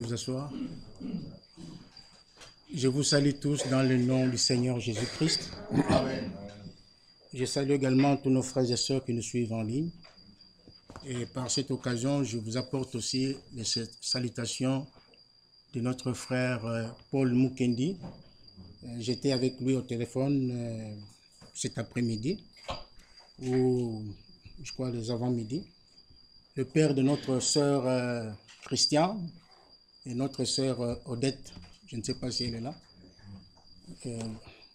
Vous asseoir. Je vous salue tous dans le nom du Seigneur Jésus-Christ. Amen. Je salue également tous nos frères et sœurs qui nous suivent en ligne. Et par cette occasion, je vous apporte aussi les salutations de notre frère Paul Mukendi. J'étais avec lui au téléphone cet après-midi, ou je crois les avant-midi. Le père de notre sœur Christian et notre sœur Odette, je ne sais pas si elle est là,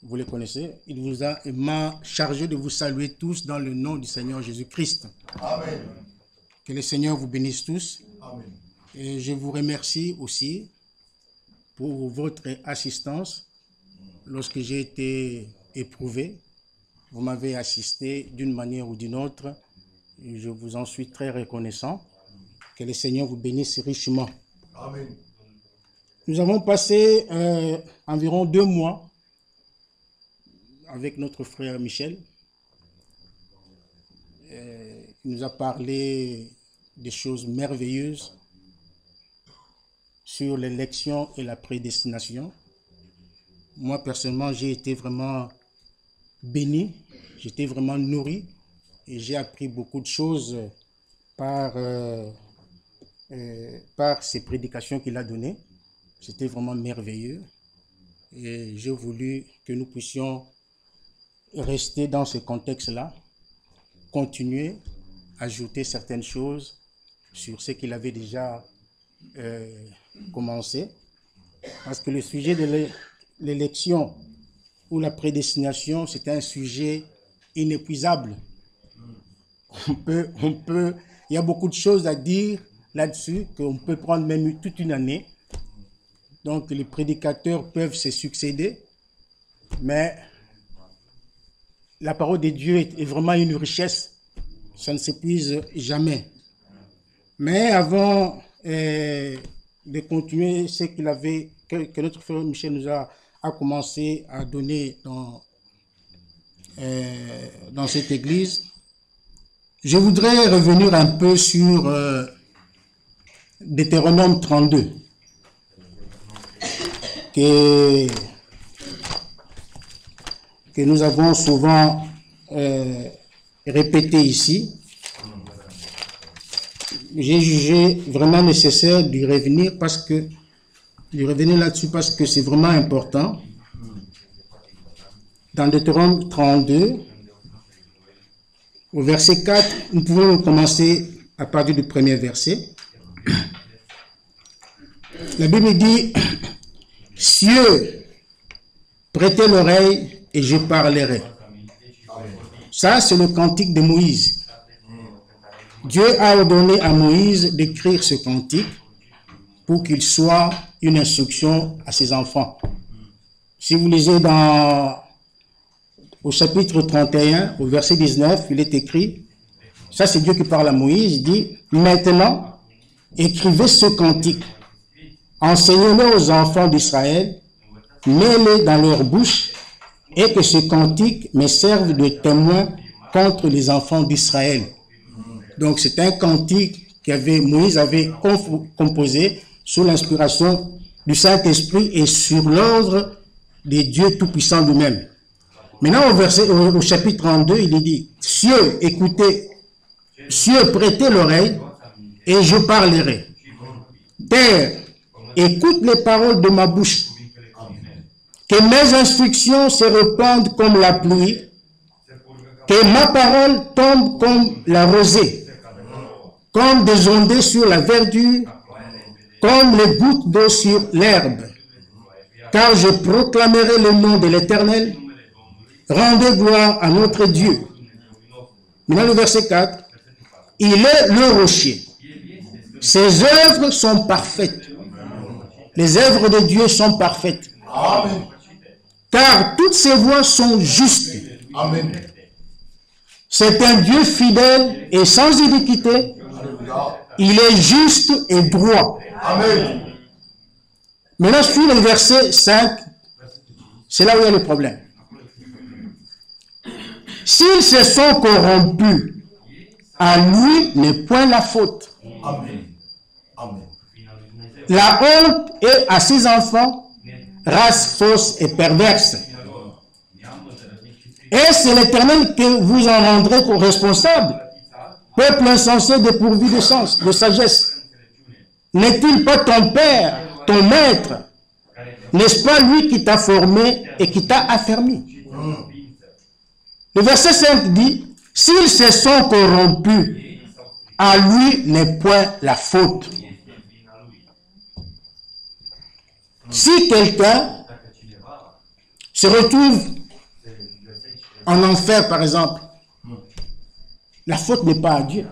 vous les connaissez. Il m'a chargé de vous saluer tous dans le nom du Seigneur Jésus-Christ. Amen. Que le Seigneur vous bénisse tous. Amen. Et je vous remercie aussi pour votre assistance lorsque j'ai été éprouvé. Vous m'avez assisté d'une manière ou d'une autre. Et je vous en suis très reconnaissant. Que le Seigneur vous bénisse richement. Amen. Nous avons passé environ 2 mois avec notre frère Michel. Il nous a parlé des choses merveilleuses sur l'élection et la prédestination. Moi, personnellement, j'ai été vraiment béni, j'étais vraiment nourri et j'ai appris beaucoup de choses par ces prédications qu'il a données. C'était vraiment merveilleux et j'ai voulu que nous puissions rester dans ce contexte-là, continuer, ajouter certaines choses sur ce qu'il avait déjà commencé. Parce que le sujet de l'élection ou la prédestination, c'est un sujet inépuisable. Il y a beaucoup de choses à dire là-dessus, qu'on peut prendre même toute une année. Donc les prédicateurs peuvent se succéder, mais la parole de Dieu est vraiment une richesse. Ça ne s'épuise jamais. Mais avant de continuer ce que notre frère Michel nous a commencé à donner dans cette église, je voudrais revenir un peu sur Deutéronome 32, que nous avons souvent répété ici. J'ai jugé vraiment nécessaire d'y revenir là-dessus parce que c'est vraiment important. Dans Deutéronome 32, au verset 4, nous pouvons commencer à partir du premier verset. La Bible dit: cieux, prêtez l'oreille et je parlerai. Ça, c'est le cantique de Moïse. Dieu a ordonné à Moïse d'écrire ce cantique pour qu'il soit une instruction à ses enfants. Si vous lisez au chapitre 31, au verset 19, il est écrit, ça c'est Dieu qui parle à Moïse, il dit: maintenant, écrivez ce cantique, enseignez-le aux enfants d'Israël, mets-le dans leur bouche, et que ce cantique me serve de témoin contre les enfants d'Israël. Donc c'est un cantique Moïse avait composé sous l'inspiration du Saint-Esprit et sur l'ordre de Dieu Tout-Puissant lui-même. Maintenant au chapitre 32, il dit: cieux, écoutez, cieux, prêtez l'oreille et je parlerai. Terre, écoute les paroles de ma bouche. Que mes instructions se répandent comme la pluie, que ma parole tombe comme la rosée, comme des ondées sur la verdure, comme les gouttes d'eau sur l'herbe. Car je proclamerai le nom de l'Éternel. Rendez gloire à notre Dieu. Maintenant le verset 4. Il est le rocher. Ses œuvres sont parfaites. Les œuvres de Dieu sont parfaites. Amen. Car toutes ses voies sont justes. Amen. C'est un Dieu fidèle et sans iniquité. Il est juste et droit. Amen. Maintenant, sur le verset 5, c'est là où il y a le problème. S'ils se sont corrompus, à lui n'est point la faute. Amen. Amen. La honte est à ses enfants, race fausse et perverse. Et c'est l'Éternel que vous en rendrez responsable. Peuple insensé dépourvu de sens, de sagesse. N'est-il pas ton père, ton maître? N'est-ce pas lui qui t'a formé et qui t'a affermi? Le verset 5 dit, s'ils se sont corrompus, à lui n'est point la faute. Si quelqu'un se retrouve en enfer, par exemple, la faute n'est pas à Dieu.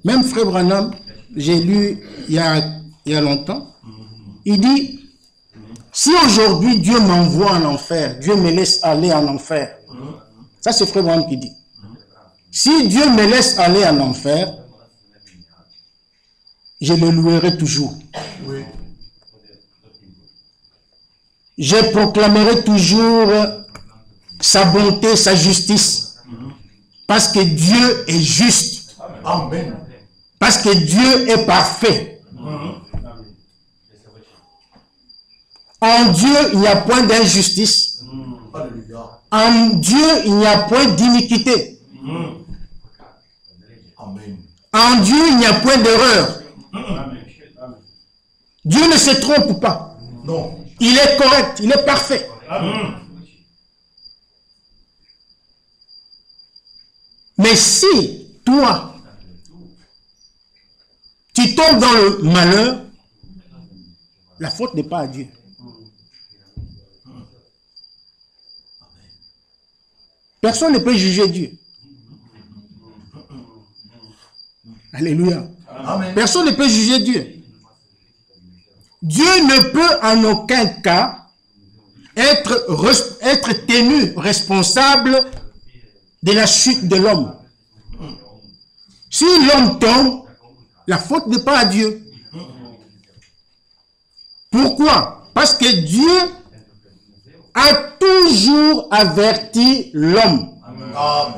Même Frère Branham, j'ai lu il y a longtemps, il dit, si aujourd'hui Dieu m'envoie en enfer, Dieu me laisse aller en enfer. Ça c'est Frère Branham qui dit. Si Dieu me laisse aller en enfer, je le louerai toujours. Oui. Je proclamerai toujours sa bonté, sa justice. Parce que Dieu est juste. Amen. Parce que Dieu est parfait. En Dieu, il n'y a point d'injustice. Alléluia. En Dieu, il n'y a point d'iniquité. Amen. En Dieu, il n'y a point d'erreur. Dieu ne se trompe pas. Non. Il est correct, il est parfait. Mais si, toi, tu tombes dans le malheur, la faute n'est pas à Dieu. Personne ne peut juger Dieu. Alléluia. Amen. Personne ne peut juger Dieu. Dieu ne peut en aucun cas être tenu responsable de la chute de l'homme. Si l'homme tombe, la faute n'est pas à Dieu. Pourquoi? Parce que Dieu a toujours averti l'homme. Amen.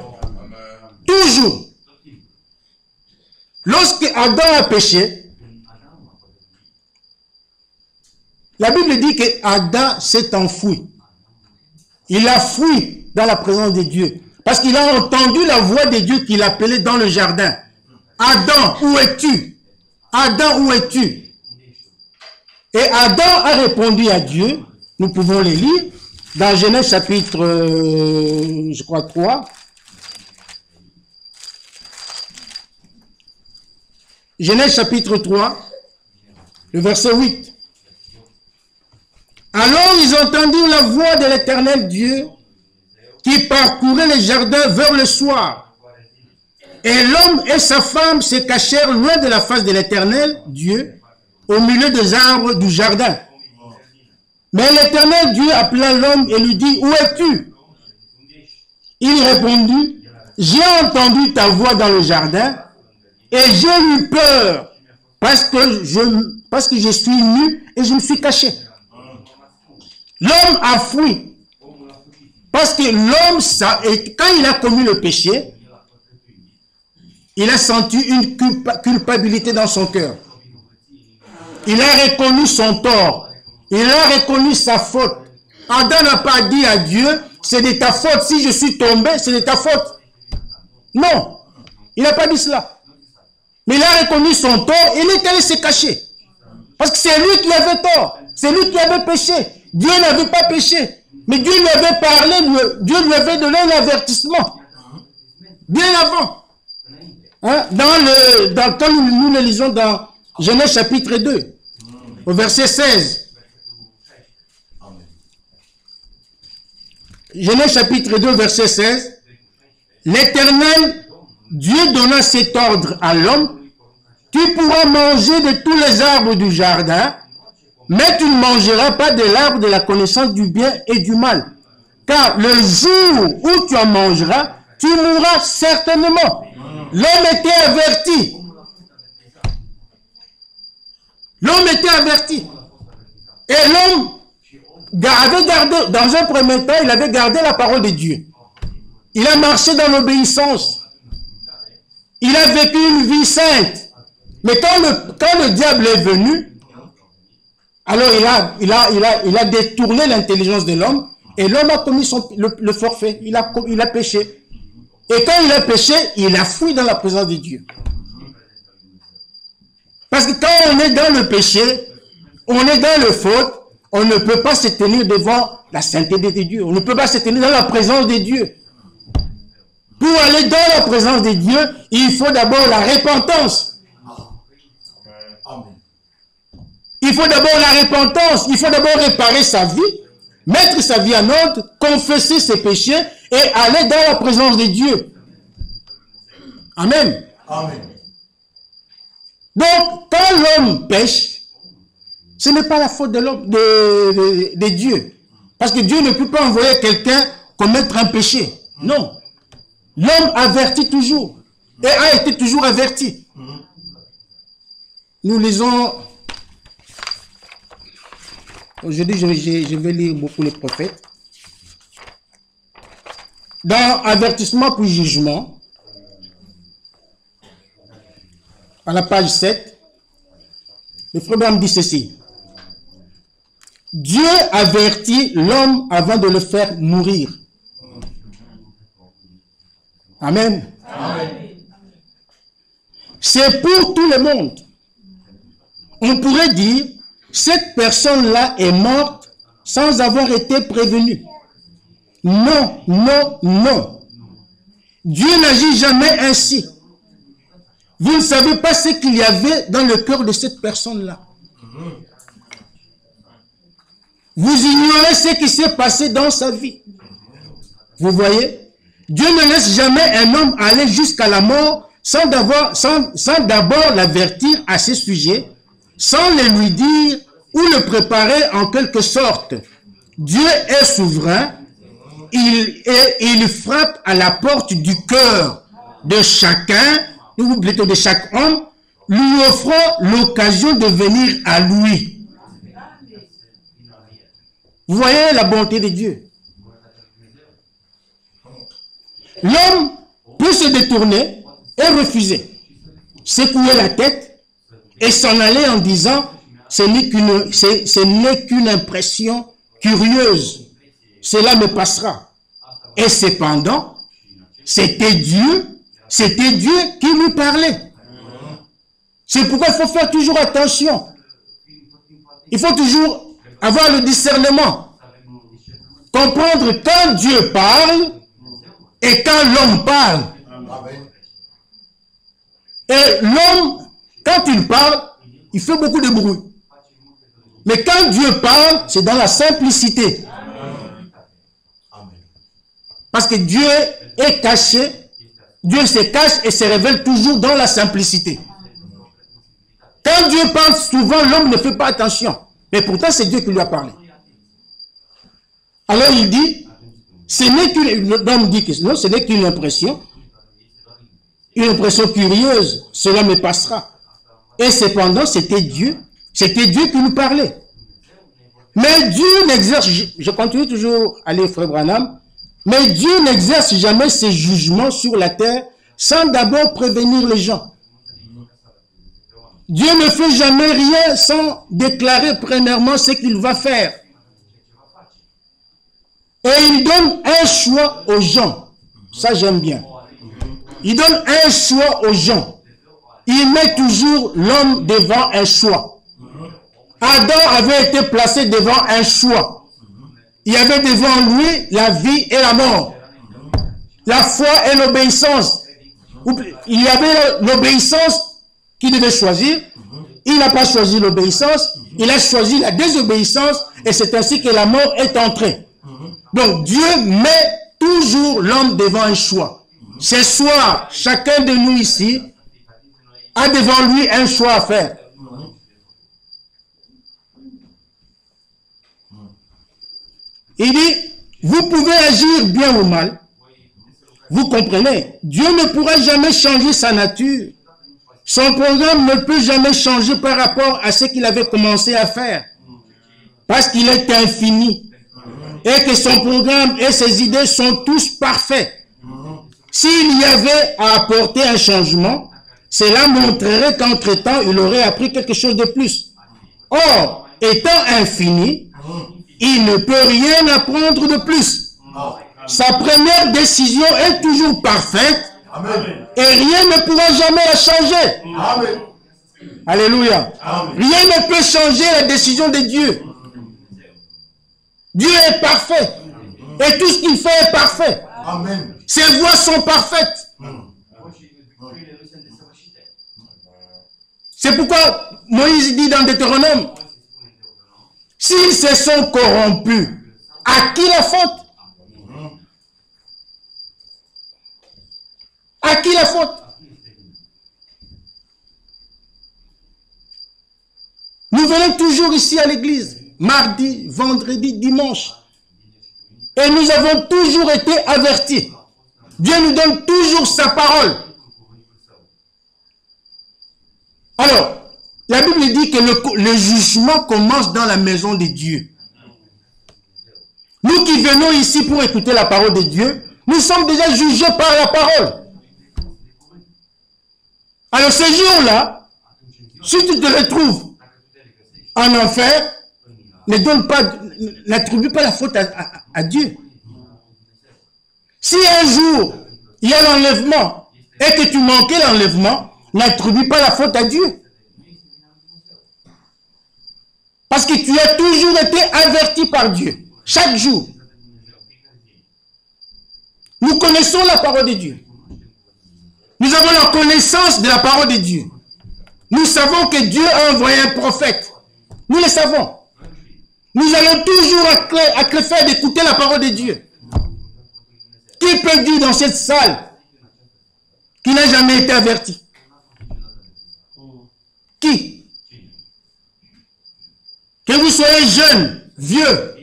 Toujours. Lorsque Adam a péché, la Bible dit que Adam s'est enfoui. Il a fui dans la présence de Dieu. Parce qu'il a entendu la voix de Dieu qui l'appelait dans le jardin. Adam, où es-tu? Adam, où es-tu? Et Adam a répondu à Dieu. Nous pouvons les lire. Dans Genèse chapitre, je crois, 3. Genèse chapitre 3, le verset 8. Alors ils entendirent la voix de l'Éternel Dieu qui parcourait les jardins vers le soir. Et l'homme et sa femme se cachèrent loin de la face de l'Éternel Dieu, au milieu des arbres du jardin. Mais l'Éternel Dieu appela l'homme et lui dit, où es-tu? Il répondit, j'ai entendu ta voix dans le jardin et j'ai eu peur parce que je suis nu et je me suis caché. L'homme a fui. Parce que l'homme, quand il a commis le péché, il a senti une culpabilité dans son cœur. Il a reconnu son tort. Il a reconnu sa faute. Adam n'a pas dit à Dieu, c'est de ta faute. Si je suis tombé, c'est de ta faute. Non. Il n'a pas dit cela. Mais il a reconnu son tort et il est allé se cacher. Parce que c'est lui qui avait tort. C'est lui qui avait péché. Dieu n'avait pas péché. Mais Dieu lui avait parlé, Dieu lui avait donné un avertissement. Bien avant. Hein? Quand nous le lisons dans Genèse chapitre 2, au verset 16. Genèse chapitre 2, verset 16. L'Éternel, Dieu donna cet ordre à l'homme, tu pourras manger de tous les arbres du jardin, mais tu ne mangeras pas de l'arbre de la connaissance du bien et du mal. Car le jour où tu en mangeras, tu mourras certainement. L'homme était averti. L'homme était averti. Et l'homme avait gardé, dans un premier temps, il avait gardé la parole de Dieu. Il a marché dans l'obéissance. Il a vécu une vie sainte. Mais quand le diable est venu, alors il a détourné l'intelligence de l'homme et l'homme a commis le forfait. Il a péché. Et quand il a péché, il a fui dans la présence de Dieu. Parce que quand on est dans le péché, on est dans le faute, on ne peut pas se tenir devant la sainteté de Dieu. On ne peut pas se tenir dans la présence de Dieu. Pour aller dans la présence de Dieu, il faut d'abord la repentance. Il faut d'abord la repentance. Il faut d'abord réparer sa vie, mettre sa vie en ordre, confesser ses péchés et aller dans la présence de Dieu. Amen. Amen. Donc, quand l'homme pêche, ce n'est pas la faute de l'homme, de Dieu. Parce que Dieu ne peut pas envoyer quelqu'un commettre un péché. Non. L'homme avertit toujours. Et a été toujours averti. Nous lisons... Aujourd'hui, je vais lire beaucoup les prophètes. Dans Avertissement puis Jugement, à la page 7, le frère Branham dit ceci. Dieu avertit l'homme avant de le faire mourir. Amen. Amen. C'est pour tout le monde. On pourrait dire, cette personne-là est morte sans avoir été prévenue. Non, non, non. Dieu n'agit jamais ainsi. Vous ne savez pas ce qu'il y avait dans le cœur de cette personne-là. Vous ignorez ce qui s'est passé dans sa vie. Vous voyez? Dieu ne laisse jamais un homme aller jusqu'à la mort sans d'abord l'avertir à ce sujet, sans le lui dire ou le préparer en quelque sorte. Dieu est souverain. Il frappe à la porte du cœur de chacun, ou plutôt de chaque homme, lui offrant l'occasion de venir à lui. Vous voyez la bonté de Dieu. L'homme peut se détourner et refuser, secouer la tête et s'en aller en disant ce n'est qu'une impression curieuse. Cela me passera. Et cependant, c'était Dieu qui lui parlait. C'est pourquoi il faut faire toujours attention. Il faut toujours avoir le discernement. Comprendre quand Dieu parle et quand l'homme parle. Et l'homme, quand il parle, il fait beaucoup de bruit. Mais quand Dieu parle, c'est dans la simplicité. Parce que Dieu est caché, Dieu se cache et se révèle toujours dans la simplicité. Quand Dieu parle, souvent l'homme ne fait pas attention. Mais pourtant, c'est Dieu qui lui a parlé. Alors il dit, l'homme dit que non, ce n'est qu'une impression curieuse, cela me passera. Et cependant, c'était Dieu qui nous parlait. Mais Dieu n'exerce, je continue toujours à lire frère Branham, mais Dieu n'exerce jamais ses jugements sur la terre sans d'abord prévenir les gens. Dieu ne fait jamais rien sans déclarer premièrement ce qu'il va faire. Et il donne un choix aux gens. Ça, j'aime bien. Il donne un choix aux gens. Il met toujours l'homme devant un choix. Adam avait été placé devant un choix. Il y avait devant lui la vie et la mort. La foi et l'obéissance. Il y avait l'obéissance qu'il devait choisir. Il n'a pas choisi l'obéissance. Il a choisi la désobéissance. Et c'est ainsi que la mort est entrée. Donc Dieu met toujours l'homme devant un choix. Ce soir, chacun de nous ici a devant lui un choix à faire. Il dit, vous pouvez agir bien ou mal. Vous comprenez, Dieu ne pourra jamais changer sa nature. Son programme ne peut jamais changer par rapport à ce qu'il avait commencé à faire. Parce qu'il est infini. Et que son programme et ses idées sont tous parfaits. S'il y avait à apporter un changement, cela montrerait qu'entre-temps, il aurait appris quelque chose de plus. Or, étant infini, il ne peut rien apprendre de plus. Sa première décision est toujours parfaite. Amen. Et rien ne pourra jamais la changer. Amen. Alléluia. Amen. Rien ne peut changer la décision de Dieu. Dieu est parfait. Et tout ce qu'il fait est parfait. Amen. Ses voies sont parfaites. C'est pourquoi Moïse dit dans Deutéronome, s'ils se sont corrompus, à qui la faute? À qui la faute? Nous venons toujours ici à l'église, mardi, vendredi, dimanche. Et nous avons toujours été avertis. Dieu nous donne toujours sa parole. Alors, la Bible dit que le jugement commence dans la maison de Dieu. Nous qui venons ici pour écouter la parole de Dieu, nous sommes déjà jugés par la parole. Alors ce jour-là, si tu te retrouves en enfer, n'attribue pas la faute à Dieu. Si un jour, il y a l'enlèvement et que tu manquais l'enlèvement, n'attribue pas la faute à Dieu. Parce que tu as toujours été averti par Dieu, chaque jour. Nous connaissons la parole de Dieu. Nous avons la connaissance de la parole de Dieu. Nous savons que Dieu a envoyé un prophète. Nous le savons. Nous allons toujours à le faire d'écouter la parole de Dieu. Qui peut dire dans cette salle qui n'a jamais été averti? Qui? Que vous soyez jeune, vieux,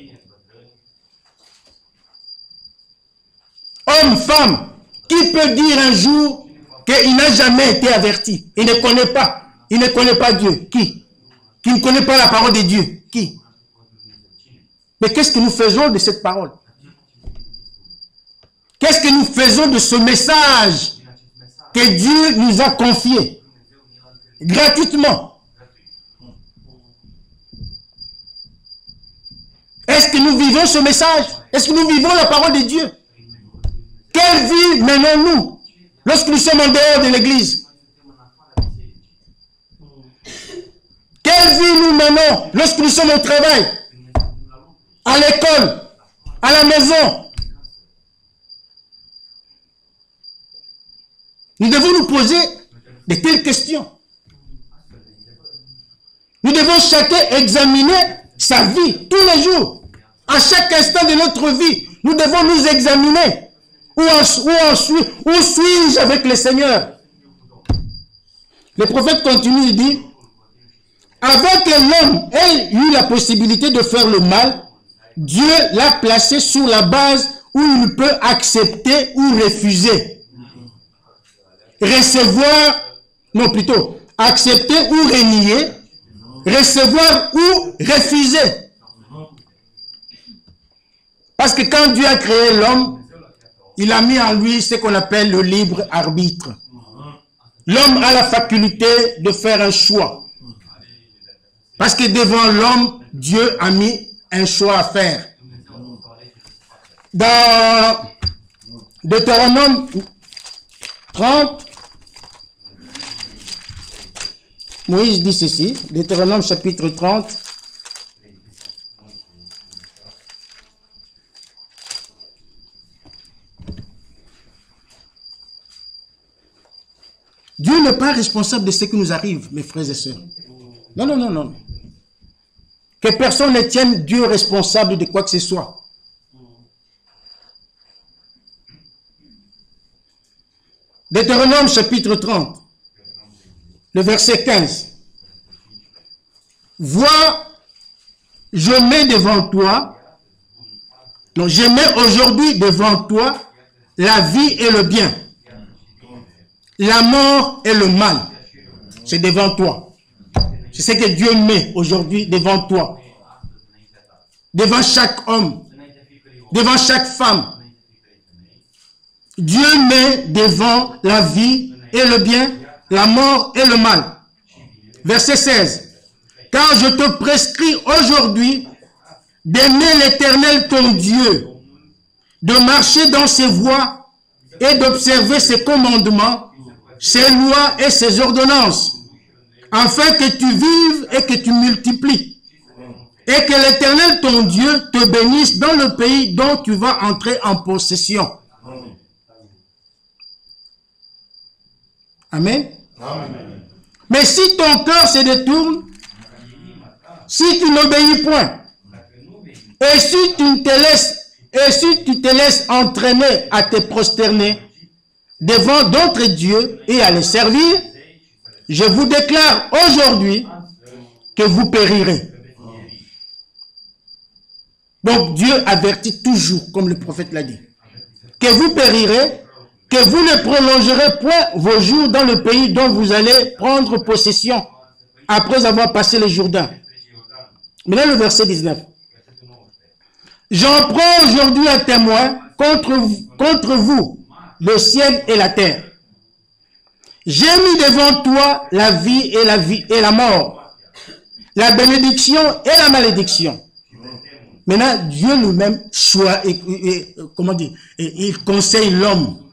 homme, femme, qui peut dire un jour qu'il n'a jamais été averti? Il ne connaît pas. Il ne connaît pas Dieu. Qui? Qui ne connaît pas la parole de Dieu? Qui? Mais qu'est-ce que nous faisons de cette parole? Qu'est-ce que nous faisons de ce message que Dieu nous a confié gratuitement? Est-ce que nous vivons ce message? Est-ce que nous vivons la parole de Dieu? Quelle vie menons-nous lorsque nous sommes en dehors de l'église? Quelle vie nous menons lorsque nous sommes au travail, à l'école, à la maison? Nous devons nous poser de telles questions. Nous devons chacun examiner sa vie tous les jours. À chaque instant de notre vie, nous devons nous examiner. Où suis-je avec le Seigneur? Le prophète continue, il dit, avant que l'homme ait eu la possibilité de faire le mal, Dieu l'a placé sur la base où il peut accepter ou refuser. Recevoir, non plutôt, accepter ou renier, recevoir ou refuser. Parce que quand Dieu a créé l'homme, il a mis en lui ce qu'on appelle le libre arbitre. L'homme a la faculté de faire un choix. Parce que devant l'homme, Dieu a mis un choix à faire. Dans Deutéronome 30, Moïse dit ceci, Deutéronome chapitre 30. Dieu n'est pas responsable de ce qui nous arrive, mes frères et sœurs. Non, non, non, non. Que personne ne tienne Dieu responsable de quoi que ce soit. Deutéronome chapitre 30, le verset 15. Vois, je mets devant toi, non, je mets aujourd'hui devant toi la vie et le bien, la mort et le mal. C'est devant toi. C'est ce que Dieu met aujourd'hui devant toi. Devant chaque homme, devant chaque femme. Dieu met devant la vie et le bien, la mort et le mal. Verset 16. Car je te prescris aujourd'hui d'aimer l'Éternel ton Dieu, de marcher dans ses voies et d'observer ses commandements, ses lois et ses ordonnances, afin que tu vives et que tu multiplies, et que l'Éternel ton Dieu te bénisse dans le pays dont tu vas entrer en possession. Amen. Amen. Mais si ton cœur se détourne, si tu n'obéis point, et si tu te laisses entraîner à te prosterner devant d'autres dieux et à les servir, je vous déclare aujourd'hui que vous périrez. Donc Dieu avertit toujours, comme le prophète l'a dit, que vous périrez, que vous ne prolongerez point vos jours dans le pays dont vous allez prendre possession après avoir passé le Jourdain. Maintenant le verset 19. J'en prends aujourd'hui un témoin contre vous, le ciel et la terre. J'ai mis devant toi la vie et la mort, la bénédiction et la malédiction. Maintenant, Dieu lui-même il conseille l'homme.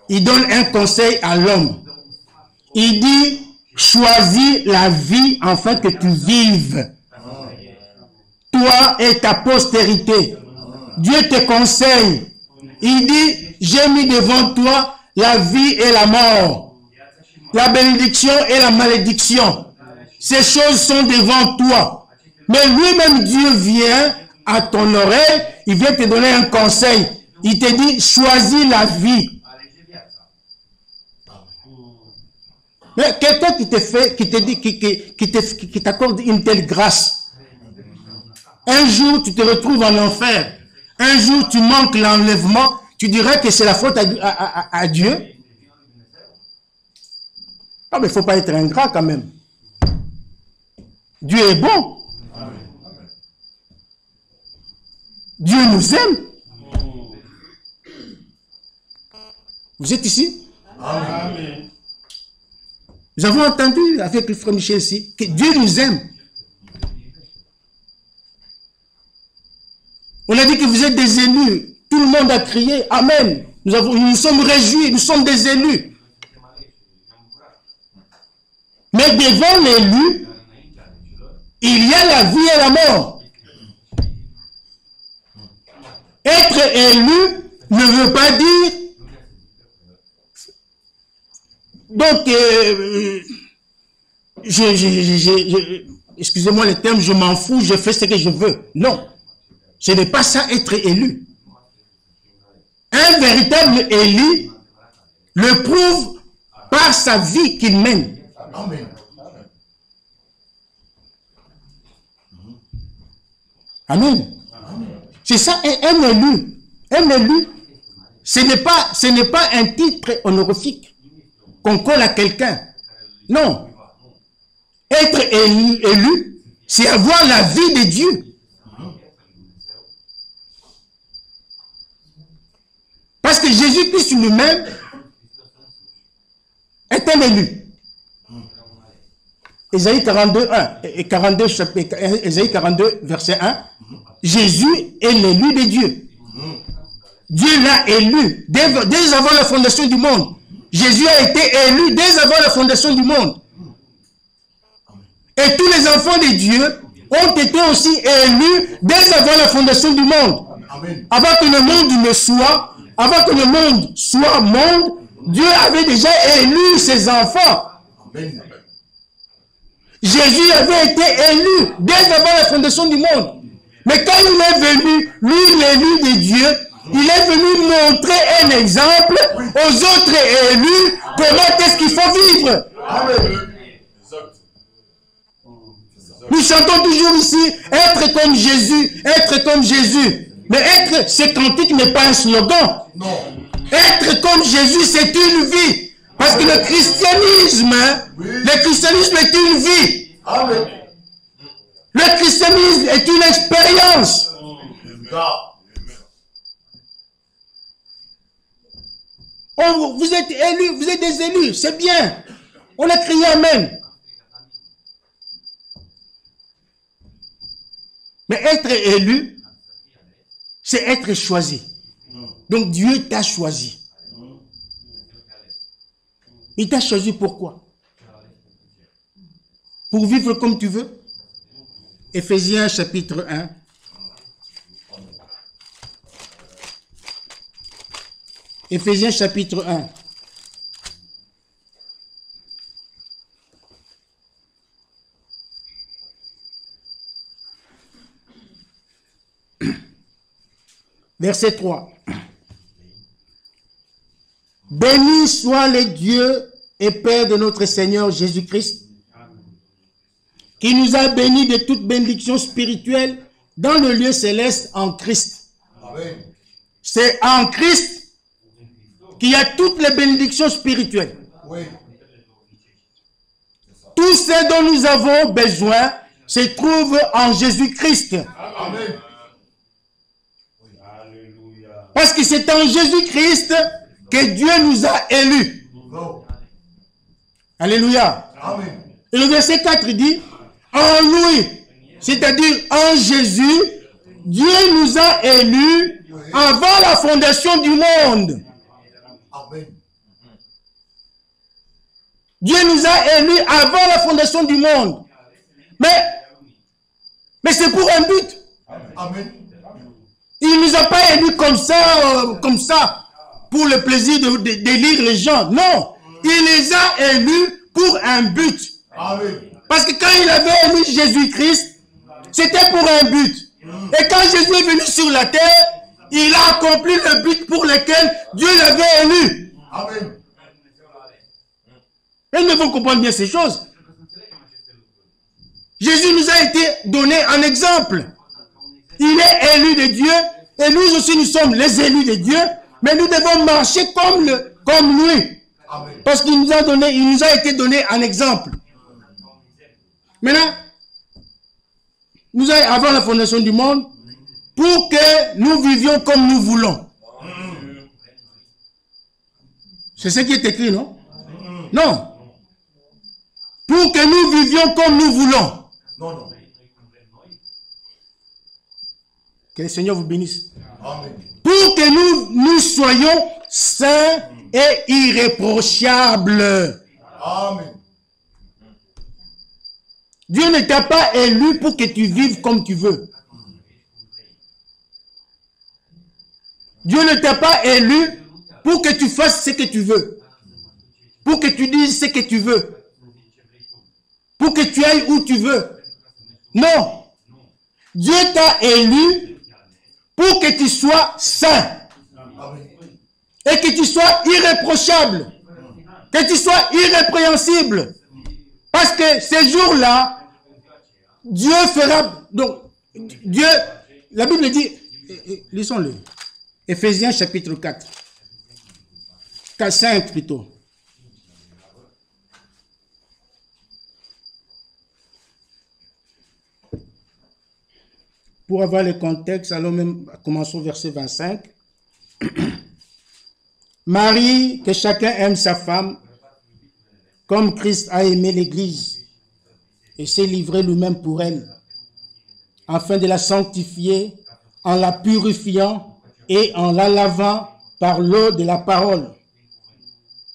Il donne un conseil à l'homme. Il dit, choisis la vie afin que tu vives. Toi et ta postérité. Dieu te conseille. Il dit, j'ai mis devant toi la vie et la mort, la bénédiction et la malédiction. Ces choses sont devant toi. Mais lui-même, Dieu vient à ton oreille, il vient te donner un conseil. Il te dit, choisis la vie. Mais quelqu'un qui t'accorde une telle grâce, un jour tu te retrouves en enfer, un jour tu manques l'enlèvement, tu dirais que c'est la faute à Dieu. Non, mais il ne faut pas être ingrat quand même. Dieu est bon. Dieu nous aime. Vous êtes ici? Amen. Nous avons entendu avec le frère Michel ici que Dieu nous aime. On a dit que vous êtes des élus. Tout le monde a crié Amen. Nous sommes réjouis, nous sommes des élus. Mais devant l'élu, il y a la vie et la mort. Être élu ne veut pas dire donc excusez-moi le terme, je m'en fous, je fais ce que je veux. Non, ce n'est pas ça être élu. Un véritable élu le prouve par sa vie qu'il mène. Amen. Amen. C'est ça, un élu. Un élu, ce n'est pas un titre honorifique qu'on colle à quelqu'un. Non. Être élu, c'est avoir la vie de Dieu. Parce que Jésus-Christ lui-même est un élu. Ésaïe 42, 1 et 42, Ésaïe 42, verset 1. Jésus est l'élu de Dieu. Dieu l'a élu dès avant la fondation du monde. Jésus a été élu dès avant la fondation du monde. Et tous les enfants de Dieu ont été aussi élus dès avant la fondation du monde. Amen. Avant que le monde ne soit, avant que le monde soit monde, Dieu avait déjà élu ses enfants. Amen. Jésus avait été élu dès avant la fondation du monde. Mais quand il est venu, lui l'élu de Dieu, il est venu montrer un exemple aux autres élus comment est-ce qu'il faut vivre. Amen. Nous chantons toujours ici, être comme Jésus, être comme Jésus. Mais être, ce cantique n'est pas un slogan. Non. Être comme Jésus, c'est une vie. Parce que le christianisme est une vie. Amen. Le christianisme est une expérience. Vous êtes élus, vous êtes des élus, c'est bien. On a crié Amen. Mais être élu, c'est être choisi. Donc Dieu t'a choisi. Il t'a choisi pourquoi? Pour vivre comme tu veux. Éphésiens chapitre 1. Éphésiens chapitre 1. Verset 3. Béni soit le Dieu et Père de notre Seigneur Jésus-Christ, qui nous a bénis de toute bénédiction spirituelle dans le lieu céleste en Christ. Amen. C'est en Christ qu'il y a toutes les bénédictions spirituelles. Oui. Tout ce dont nous avons besoin se trouve en Jésus-Christ. Amen. Parce que c'est en Jésus-Christ que Dieu nous a élus. Alléluia. Amen. Et le verset 4 dit, en lui, c'est-à-dire en Jésus, Dieu nous a élus avant la fondation du monde. Amen. Dieu nous a élus avant la fondation du monde. Mais c'est pour un but. Amen. Il ne nous a pas élus comme ça, pour le plaisir d'élire les gens. Non, il les a élus pour un but. Amen. Parce que quand il avait élu Jésus-Christ, c'était pour un but. Et quand Jésus est venu sur la terre, il a accompli le but pour lequel Dieu l'avait élu. Amen. Et nous devons comprendre bien ces choses. Jésus nous a été donné un exemple. Il est élu de Dieu, et nous aussi nous sommes les élus de Dieu, mais nous devons marcher comme lui. Amen. Parce qu'il nous a été donné un exemple. Maintenant, avant la fondation du monde, pour que nous vivions comme nous voulons. C'est ce qui est écrit, non? Non. Pour que nous vivions comme nous voulons. Non. Que le Seigneur vous bénisse. Amen. Pour que nous soyons saints et irréprochables. Amen. Dieu ne t'a pas élu pour que tu vives comme tu veux. Dieu ne t'a pas élu pour que tu fasses ce que tu veux. Pour que tu dises ce que tu veux. Pour que tu ailles où tu veux. Non. Dieu t'a élu pour que tu sois saint. Et que tu sois irréprochable. Que tu sois irrépréhensible. Parce que ces jours-là, Dieu fera... Donc, Dieu... La Bible dit... Lisons-le. Éphésiens chapitre 4. 5 plutôt. Pour avoir le contexte, allons même commençons au verset 25. Marie, que chacun aime sa femme, comme Christ a aimé l'Église et s'est livré lui-même pour elle, afin de la sanctifier en la purifiant et en la lavant par l'eau de la parole.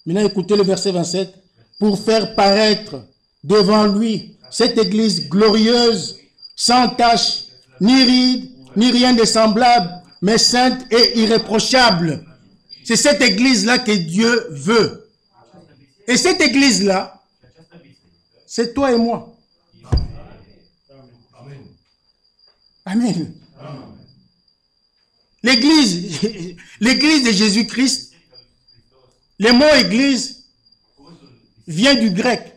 Maintenant, écoutez le verset 27. Pour faire paraître devant lui cette Église glorieuse, sans tache, ni ride, ni rien de semblable, mais sainte et irréprochable. C'est cette Église-là que Dieu veut. Et cette Église-là, c'est toi et moi. Amen. L'Église de Jésus-Christ, le mot Église vient du grec,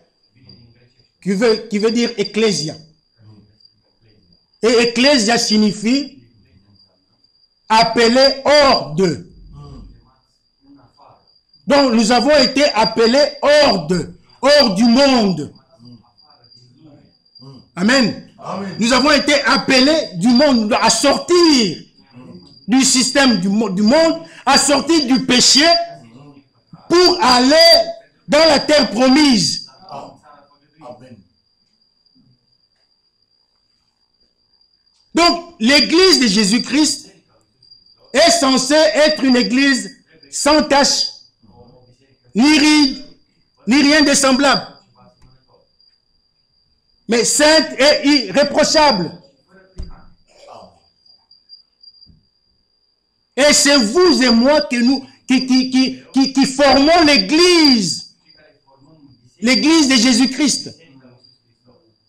qui veut dire ecclésia. Et ecclésia signifie appelé hors de. Donc nous avons été appelés hors du monde. Amen. Amen. Nous avons été appelés du monde, à sortir du système du monde, à sortir du péché pour aller dans la terre promise. Amen. Donc, l'église de Jésus-Christ est censée être une église sans tache, ni ride, ni rien de semblable, mais sainte et irréprochable. Et c'est vous et moi qui formons l'église de Jésus-Christ.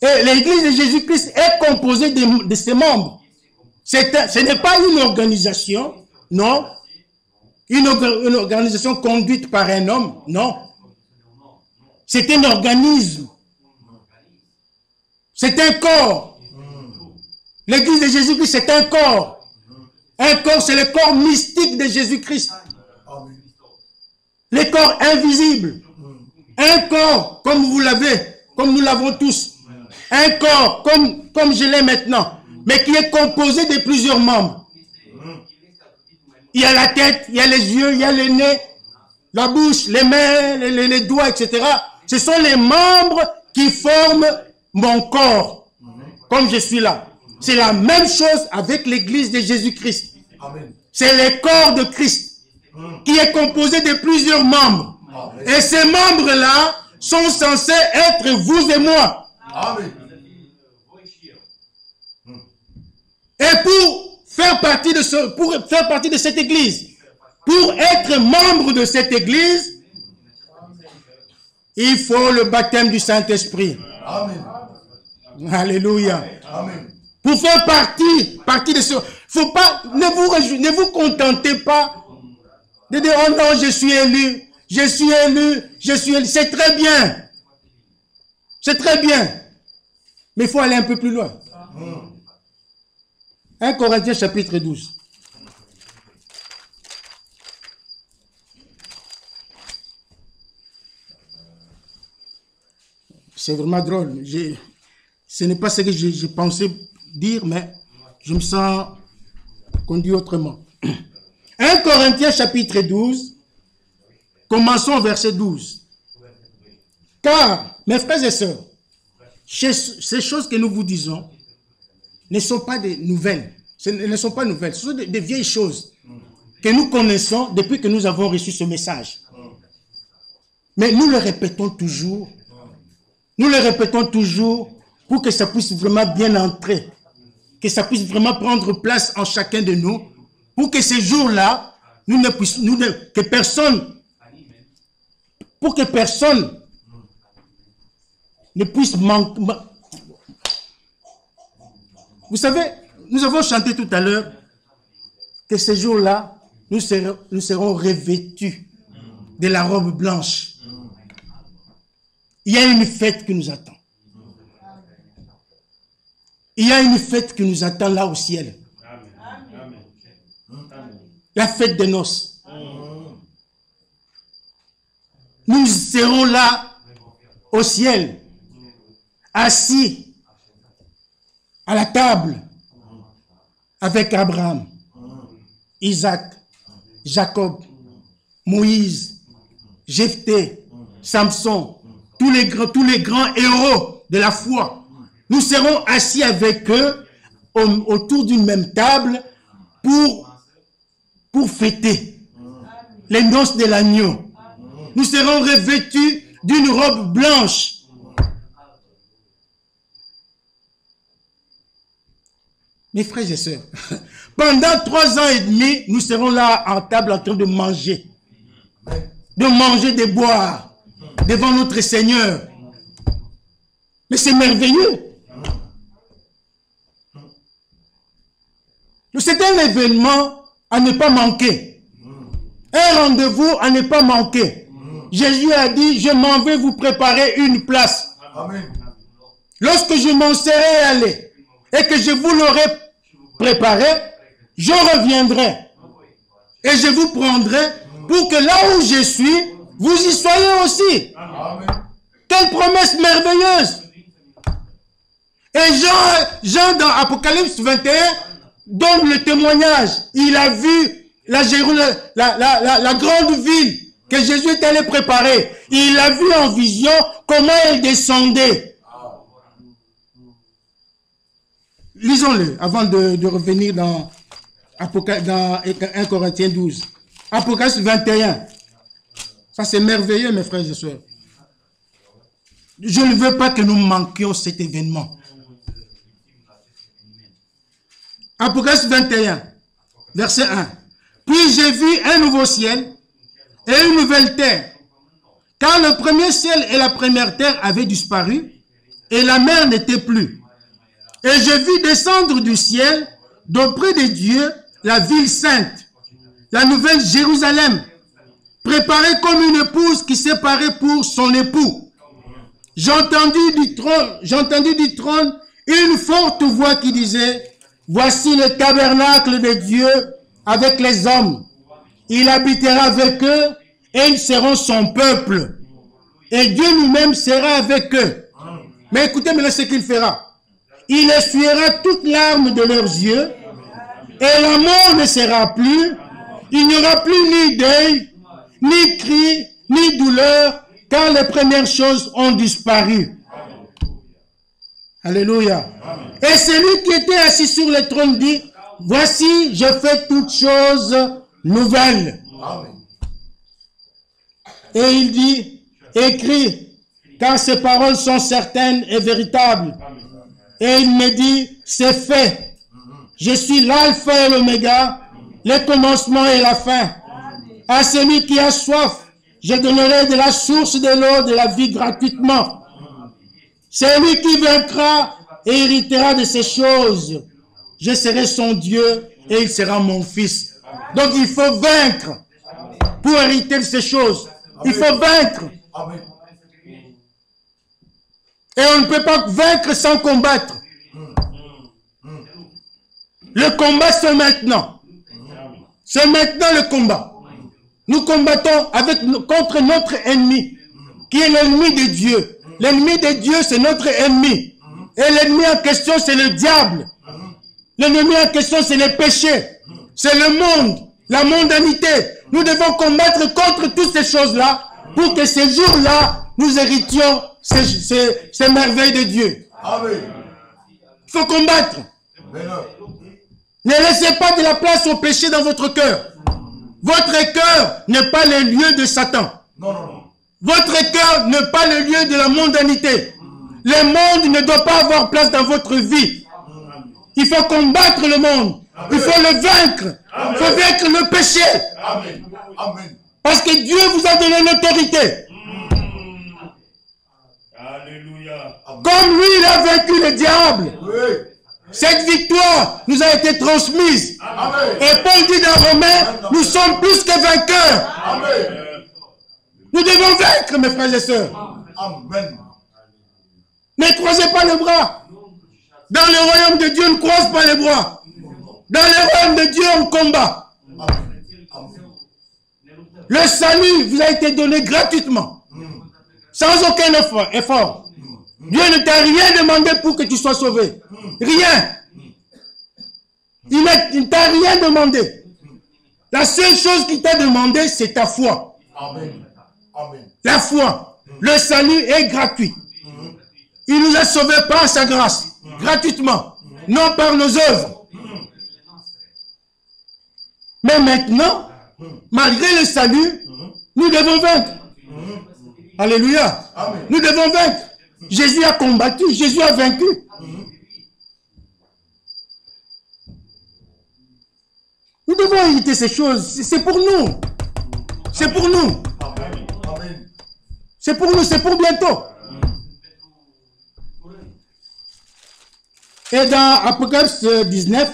Et l'église de Jésus-Christ est composée de ses membres. Ce n'est pas une organisation, non. Une organisation conduite par un homme, non. C'est un organisme. C'est un corps. L'église de Jésus-Christ, c'est un corps. Un corps, c'est le corps mystique de Jésus-Christ. Le corps invisible. Un corps, comme vous l'avez, comme nous l'avons tous. Un corps, comme je l'ai maintenant, mais qui est composé de plusieurs membres. Il y a la tête, il y a les yeux, il y a le nez, la bouche, les mains, les doigts, etc. Ce sont les membres qui forment mon corps, comme je suis là. C'est la même chose avec l'église de Jésus-Christ. C'est le corps de Christ qui est composé de plusieurs membres. Et ces membres-là sont censés être vous et moi. Amen. Et pour faire partie de cette église, pour être membre de cette église, il faut le baptême du Saint-Esprit. Amen. Alléluia. Amen. Pour faire partie de ce... Faut pas, ne vous contentez pas de dire, oh non, je suis élu. C'est très bien. C'est très bien. Mais il faut aller un peu plus loin. 1 Corinthiens chapitre 12. C'est vraiment drôle. Ce n'est pas ce que j'ai pensé dire, mais je me sens conduit autrement. 1 Corinthiens chapitre 12, commençons au verset 12. Car, mes frères et sœurs, ces choses que nous vous disons ne sont pas des nouvelles. Ce ne sont pas nouvelles. Ce sont des vieilles choses que nous connaissons depuis que nous avons reçu ce message. Mais nous le répétons toujours. Nous le répétons toujours pour que ça puisse vraiment bien entrer. Que ça puisse vraiment prendre place en chacun de nous. Pour que ces jours-là, pour que personne ne puisse manquer. Vous savez, nous avons chanté tout à l'heure que ces jours-là, nous serons revêtus de la robe blanche. Il y a une fête qui nous attend. Il y a une fête qui nous attend là au ciel. La fête des noces. Nous serons là au ciel, assis à la table avec Abraham, Isaac, Jacob, Moïse, Jephthé, Samson, tous les grands héros de la foi. Nous serons assis avec eux autour d'une même table pour fêter les noces de l'agneau. Nous serons revêtus d'une robe blanche. Mes frères et sœurs, pendant 3 ans et demi, nous serons là en table en train de manger, de boire devant notre Seigneur. Mais c'est merveilleux. C'est un événement à ne pas manquer. Un rendez-vous à ne pas manquer. Jésus a dit, je m'en vais vous préparer une place. Amen. Lorsque je m'en serai allé et que je vous l'aurai préparé, je reviendrai et je vous prendrai pour que là où je suis, vous y soyez aussi. Amen. Quelle promesse merveilleuse! Et Jean dans Apocalypse 21 donne le témoignage. Il a vu la grande ville que Jésus est allé préparer. Il a vu en vision comment il descendait. Lisons-le avant de revenir dans 1 Corinthiens 12. Apocalypse 21. Ça c'est merveilleux mes frères et sœurs. Je ne veux pas que nous manquions cet événement. Apocalypse 21, verset 1. Puis j'ai vu un nouveau ciel et une nouvelle terre, car le premier ciel et la première terre avaient disparu, et la mer n'était plus. Et je vis descendre du ciel, d'auprès de Dieu, la ville sainte, la nouvelle Jérusalem, préparée comme une épouse qui s'est parée pour son époux. J'ai entendu du trône une forte voix qui disait, voici le tabernacle de Dieu avec les hommes. Il habitera avec eux et ils seront son peuple. Et Dieu lui-même sera avec eux. Mais écoutez maintenant ce qu'il fera. Il essuiera toutes larmes de leurs yeux et la mort ne sera plus. Il n'y aura plus ni deuil, ni cri, ni douleur, car les premières choses ont disparu. Alléluia. Et celui qui était assis sur le trône dit, voici, je fais toutes choses nouvelles. Et il dit, écris, car ces paroles sont certaines et véritables. Et il me dit, c'est fait. Je suis l'alpha et l'oméga, le commencement et la fin. À celui qui a soif, je donnerai de la source de l'eau de la vie gratuitement. Celui qui vaincra et héritera de ces choses. Je serai son Dieu et il sera mon fils. Donc il faut vaincre pour hériter de ces choses. Il faut vaincre. Et on ne peut pas vaincre sans combattre. Le combat, c'est maintenant. C'est maintenant le combat. Nous combattons contre notre ennemi, qui est l'ennemi de Dieu. L'ennemi de Dieu, c'est notre ennemi. Et l'ennemi en question, c'est le diable. L'ennemi en question, c'est le péché. C'est le monde, la mondanité. Nous devons combattre contre toutes ces choses-là pour que ces jours-là, nous héritions ces merveilles de Dieu. Il faut combattre. Ne laissez pas de la place au péché dans votre cœur. Votre cœur n'est pas le lieu de Satan. Votre cœur n'est pas le lieu de la mondanité. Le monde ne doit pas avoir place dans votre vie. Il faut combattre le monde. Il faut le vaincre. Il faut vaincre le péché. Parce que Dieu vous a donné l'autorité. Comme lui, il a vaincu le diable. Cette victoire nous a été transmise. Et Paul dit dans Romains, nous sommes plus que vainqueurs. Nous devons vaincre, mes frères et sœurs. Ne croisez pas les bras. Dans le royaume de Dieu, on ne croise pas les bras. Dans le royaume de Dieu, on combat. Le salut vous a été donné gratuitement. Sans aucun effort. Dieu ne t'a rien demandé pour que tu sois sauvé. Rien. Il ne t'a rien demandé. La seule chose qu'il t'a demandé, c'est ta foi. La foi. Le salut est gratuit. Il nous a sauvés par sa grâce. Gratuitement. Non par nos œuvres. Mais maintenant, malgré le salut, nous devons vaincre. Alléluia. Nous devons vaincre. Jésus a combattu, Jésus a vaincu. Nous devons éviter ces choses. C'est pour nous. C'est pour nous. C'est pour nous, c'est pour bientôt. Et dans Apocalypse 19,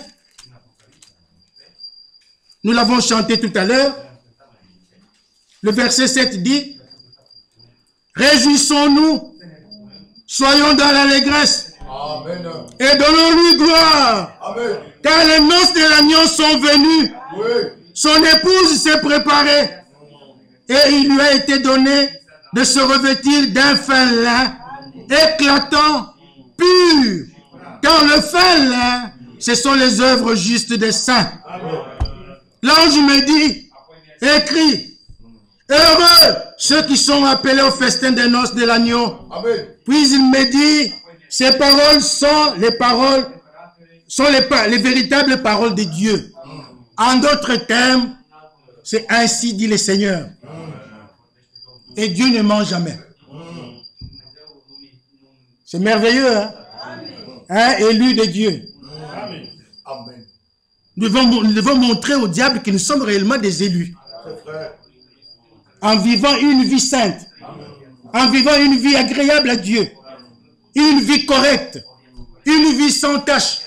nous l'avons chanté tout à l'heure, le verset 7 dit, « Réjouissons-nous, soyons dans l'allégresse et donnons-lui gloire, car les noces de l'agneau sont venues, son épouse s'est préparée et il lui a été donné de se revêtir d'un fin lin éclatant, pur, car le fin lin, ce sont les œuvres justes des saints. » L'ange me dit, écris, Heureux ceux qui sont appelés au festin des noces de l'agneau. Amen. Puis il me dit, ces paroles sont les paroles, sont les véritables paroles de Dieu. En d'autres termes, c'est ainsi dit le Seigneur. Et Dieu ne ment jamais. C'est merveilleux, hein? Hein? Élu de Dieu. Amen. Amen. Nous devons montrer au diable que nous sommes réellement des élus. En vivant une vie sainte. En vivant une vie agréable à Dieu. Une vie correcte. Une vie sans tache.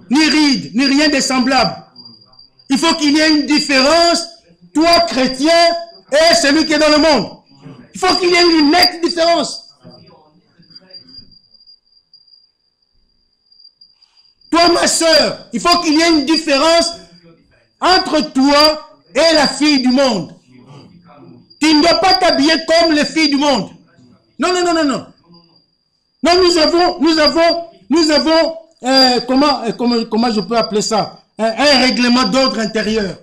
Ni ride, ni rien de semblable. Il faut qu'il y ait une différence, toi chrétien et celui qui est dans le monde. Il faut qu'il y ait une nette différence. Toi, ma soeur, il faut qu'il y ait une différence entre toi et la fille du monde. Tu ne dois pas t'habiller comme les filles du monde. Non, non, non, non, non. Non, nous avons, comment je peux appeler ça? Un règlement d'ordre intérieur.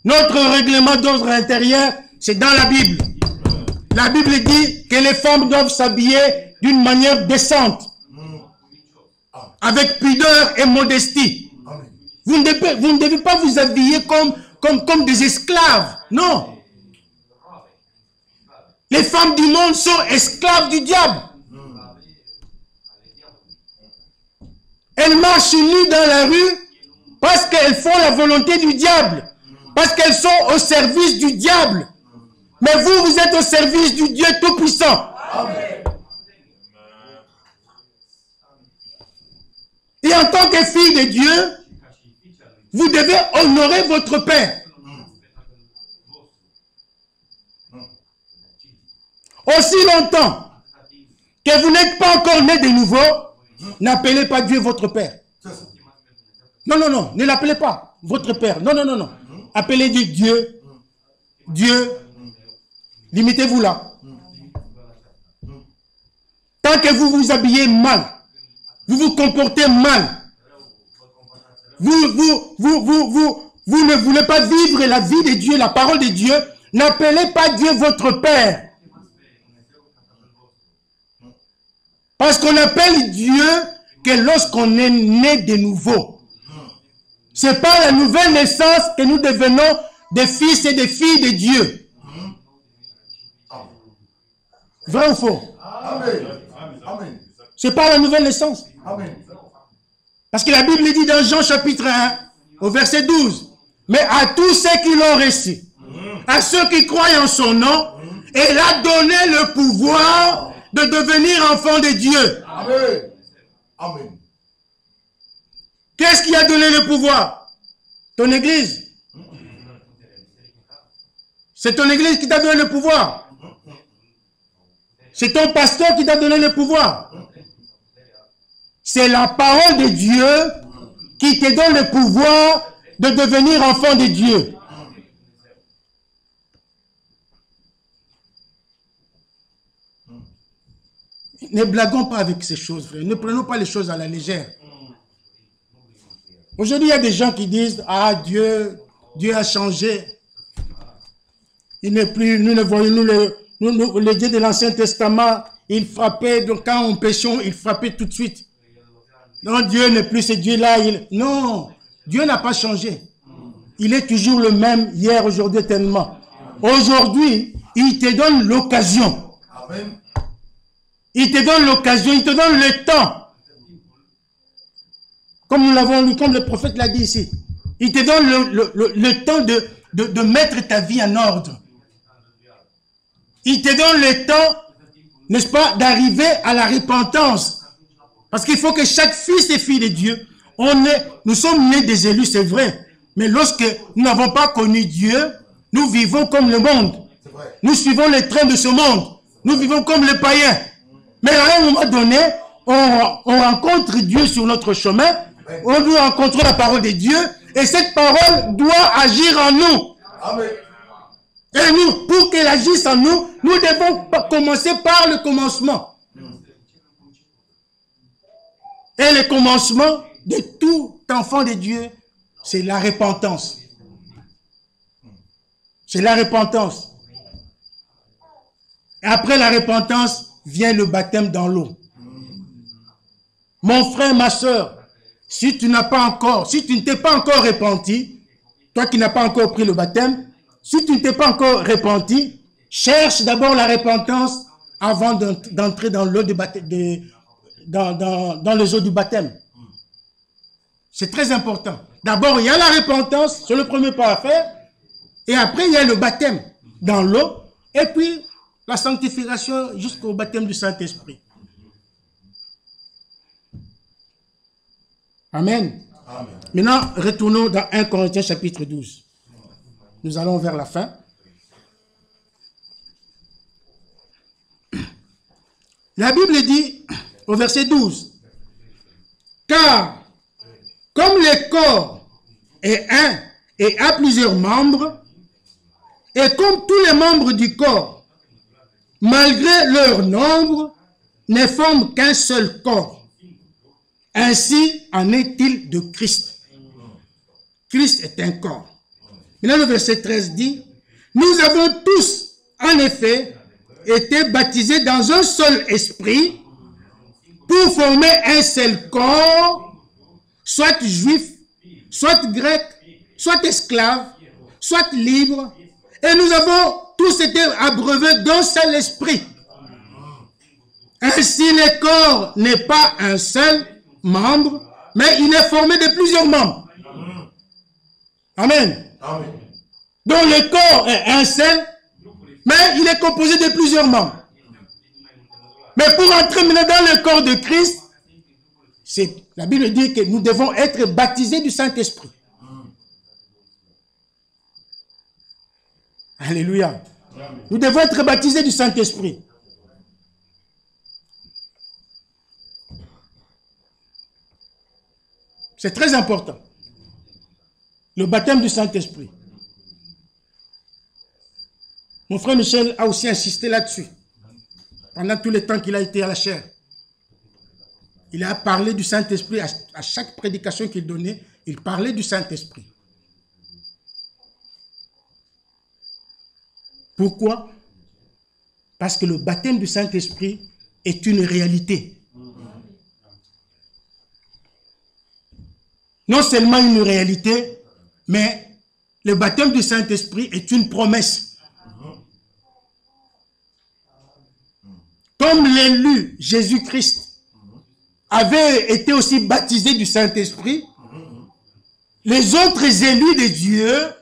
Notre règlement d'ordre intérieur, c'est dans la Bible. La Bible dit que les femmes doivent s'habiller d'une manière décente. Avec pudeur et modestie. Vous ne devez pas vous habiller comme des esclaves. Non. Les femmes du monde sont esclaves du diable. Elles marchent nues dans la rue parce qu'elles font la volonté du diable. Parce qu'elles sont au service du diable. Mais vous, vous êtes au service du Dieu Tout-Puissant. Amen. Et en tant que fille de Dieu, vous devez honorer votre père. Aussi longtemps que vous n'êtes pas encore né de nouveau, n'appelez pas Dieu votre père. Non, non, non, ne l'appelez pas votre père. Non, non, non, non. Appelez Dieu. Dieu. Limitez-vous là. Tant que vous vous habillez mal, vous vous comportez mal, vous ne voulez pas vivre la vie de Dieu, la parole de Dieu, n'appelez pas Dieu votre Père. Parce qu'on appelle Dieu que lorsqu'on est né de nouveau. C'est par la nouvelle naissance que nous devenons des fils et des filles de Dieu. Vrai ou faux? Amen. Amen. C'est par la nouvelle naissance. Amen. Parce que la Bible dit dans Jean chapitre 1, au verset 12, mais à tous ceux qui l'ont reçu, à ceux qui croient en son nom, il a donné le pouvoir de devenir enfants de Dieu. Amen. Amen. Qu'est-ce qui a donné le pouvoir? Ton église. C'est ton église qui t'a donné le pouvoir. C'est ton pasteur qui t'a donné le pouvoir. C'est la parole de Dieu qui te donne le pouvoir de devenir enfant de Dieu. Ne blaguons pas avec ces choses, frère. Ne prenons pas les choses à la légère. Aujourd'hui, il y a des gens qui disent, ah, Dieu a changé. Il n'est plus, nous ne voyons, le Dieu de l'Ancien Testament, il frappait, donc quand on péchait, il frappait tout de suite. Non, Dieu n'est plus ce Dieu-là. Non, Dieu n'a pas changé. Il est toujours le même hier, aujourd'hui, éternellement. Aujourd'hui, il te donne l'occasion. Amen. Il te donne l'occasion, il te donne le temps. Comme nous l'avons lu, comme le prophète l'a dit ici. Il te donne le temps de mettre ta vie en ordre. Il te donne le temps, n'est-ce pas, d'arriver à la repentance. Parce qu'il faut que chaque fils et fille de Dieu, nous sommes nés des élus, c'est vrai. Mais lorsque nous n'avons pas connu Dieu, nous vivons comme le monde. Nous suivons les trains de ce monde. Nous vivons comme les païens. Mais à un moment donné, on rencontre Dieu sur notre chemin. On doit rencontrer la parole de Dieu. Et cette parole doit agir en nous. Amen. Et nous, pour qu'elle agisse en nous, nous devons commencer par le commencement. Et le commencement de tout enfant de Dieu, c'est la repentance. C'est la repentance. Et après la repentance, vient le baptême dans l'eau. Mon frère, ma soeur, si tu ne t'es pas encore repenti, toi qui n'as pas encore pris le baptême, si tu ne t'es pas encore repenti, cherche d'abord la repentance avant d'entrer dans l'eau dans les eaux du baptême. C'est très important. D'abord, il y a la repentance, c'est le premier pas à faire, et après, il y a le baptême dans l'eau, et puis la sanctification jusqu'au baptême du Saint-Esprit. Amen. Amen. Maintenant, retournons dans 1 Corinthiens chapitre 12. Nous allons vers la fin. La Bible dit au verset 12, « Car comme le corps est un et a plusieurs membres, et comme tous les membres du corps, malgré leur nombre, ne forment qu'un seul corps. Ainsi en est-il de Christ. Christ est un corps. » Maintenant le verset 13 dit, « Nous avons tous, en effet, été baptisés dans un seul esprit pour former un seul corps, soit juif, soit grec, soit esclave, soit libre, et nous avons tous été abreuvés d'un seul esprit. Ainsi le corps n'est pas un seul membre, mais il est formé de plusieurs membres. » Amen. Amen. Donc le corps est un seul, mais il est composé de plusieurs membres. Mais pour entrer maintenant dans le corps de Christ, la Bible dit que nous devons être baptisés du Saint-Esprit. Alléluia. Nous devons être baptisés du Saint-Esprit. C'est très important. Le baptême du Saint-Esprit. Mon frère Michel a aussi insisté là-dessus. Pendant tout le temps qu'il a été à la chaire. Il a parlé du Saint-Esprit. À chaque prédication qu'il donnait, il parlait du Saint-Esprit. Pourquoi? Parce que le baptême du Saint-Esprit est une réalité. Non seulement une réalité, mais le baptême du Saint-Esprit est une promesse. Comme l'élu Jésus-Christ avait été aussi baptisé du Saint-Esprit, les autres élus de Dieu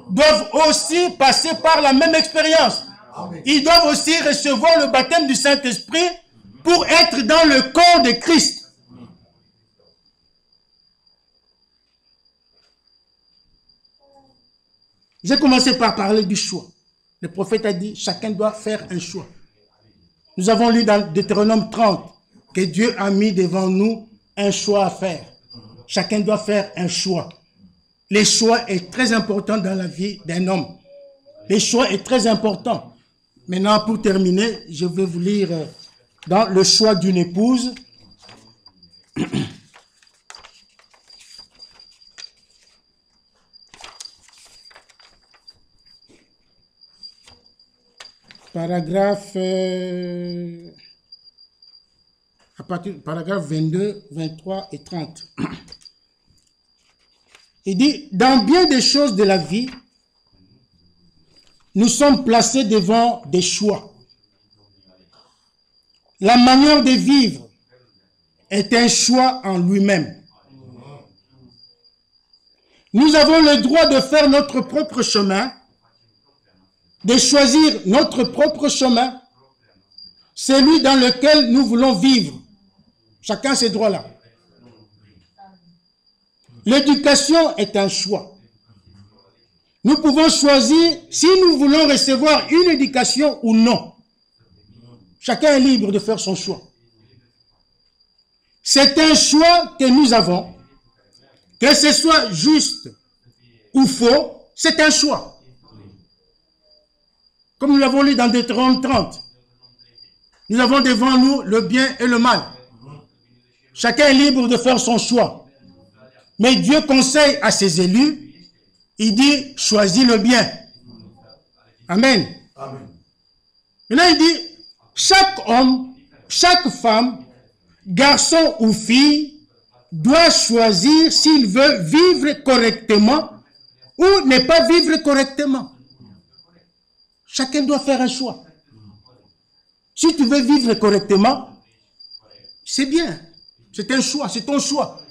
doivent aussi passer par la même expérience. Ils doivent aussi recevoir le baptême du Saint-Esprit pour être dans le corps de Christ. J'ai commencé par parler du choix. Le prophète a dit, chacun doit faire un choix. Nous avons lu dans Deutéronome 30 que Dieu a mis devant nous un choix à faire. Chacun doit faire un choix. Le choix est très important dans la vie d'un homme. Le choix est très important. Maintenant, pour terminer, je vais vous lire dans le choix d'une épouse. Paragraphe 22, 23 et 30. Il dit, dans bien des choses de la vie, nous sommes placés devant des choix. La manière de vivre est un choix en lui-même. Nous avons le droit de faire notre propre chemin, de choisir notre propre chemin, celui dans lequel nous voulons vivre. Chacun a ces droits-là. L'éducation est un choix. Nous pouvons choisir si nous voulons recevoir une éducation ou non. Chacun est libre de faire son choix. C'est un choix que nous avons. Que ce soit juste ou faux, c'est un choix. Comme nous l'avons lu dans Deutéronome 30. Nous avons devant nous le bien et le mal. Chacun est libre de faire son choix. Mais Dieu conseille à ses élus, il dit, choisis le bien. Amen. Amen. Maintenant, il dit, chaque homme, chaque femme, garçon ou fille, doit choisir s'il veut vivre correctement ou ne pas vivre correctement. Chacun doit faire un choix. Si tu veux vivre correctement, c'est bien. C'est un choix, c'est ton choix.